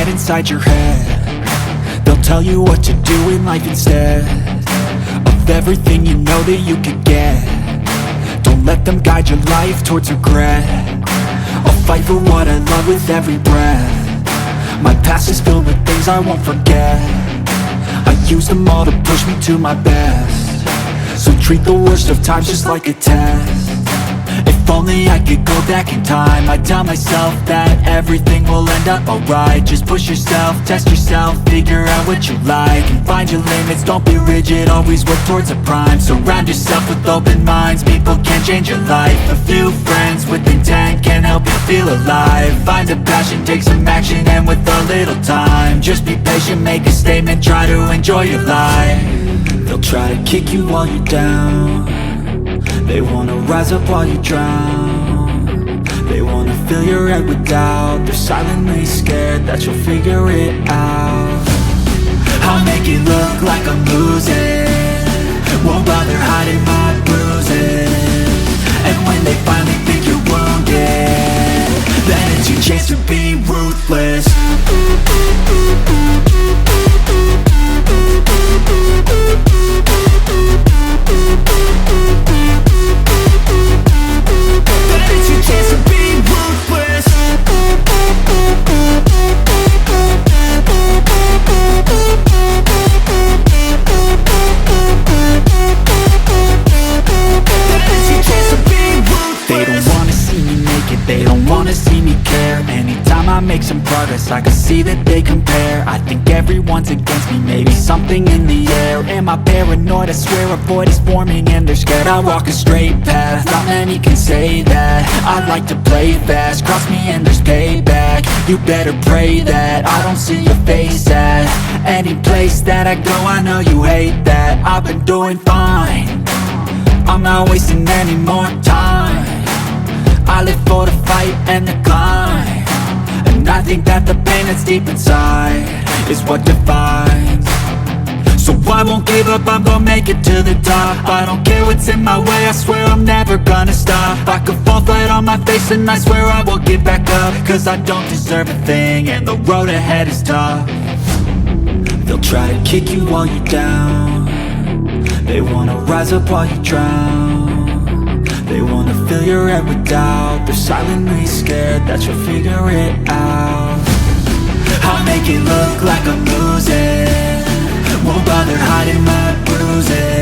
get inside your head. They'll tell you what to do in life instead of everything you know that you could get. Don't let them guide your life towards regret. I'll fight for what I love with every breath. My past is filled with things I won't forget. I use them all to push me to my best. So treat the worst of times just like a test. If only I could go back in time, I'd tell myself that everything will end up alright. Just push yourself, test yourself, figure out what you like, and find your limits, don't be rigid, always work towards a prime. Surround yourself with open minds, people can change your life. A few friends with intent can help you feel alive. Find a passion, take some action, and with a little time, just be patient, make a statement, try to enjoy your life. They'll try to kick you while you're down. They wanna rise up while you drown. They wanna fill your head with doubt. They're silently scared that you'll figure it out. I'll make it look like I'm losing, won't bother hiding my bruises. And when they finally think you're wounded, then it's your chance to be ruthless. They don't wanna see me care. Anytime I make some progress, I can see that they compare. I think everyone's against me, maybe something in the air. Am I paranoid? I swear a void is forming and they're scared. I walk a straight path, not many can say that. I like to play fast, cross me and there's payback. You better pray that I don't see your face at any place that I go. I know you hate that. I've been doing fine, I'm not wasting any more time. I live for the fight and the climb, and I think that the pain that's deep inside is what defines. So I won't give up, I'm gonna make it to the top. I don't care what's in my way, I swear I'm never gonna stop. I could fall flat on my face and I swear I won't get back up, cause I don't deserve a thing and the road ahead is tough. They'll try to kick you while you're down. They wanna rise up while you drown. They wanna fill your head with doubt. They're silently scared that you'll figure it out. I'll make it look like I'm losing, won't bother hiding my bruises.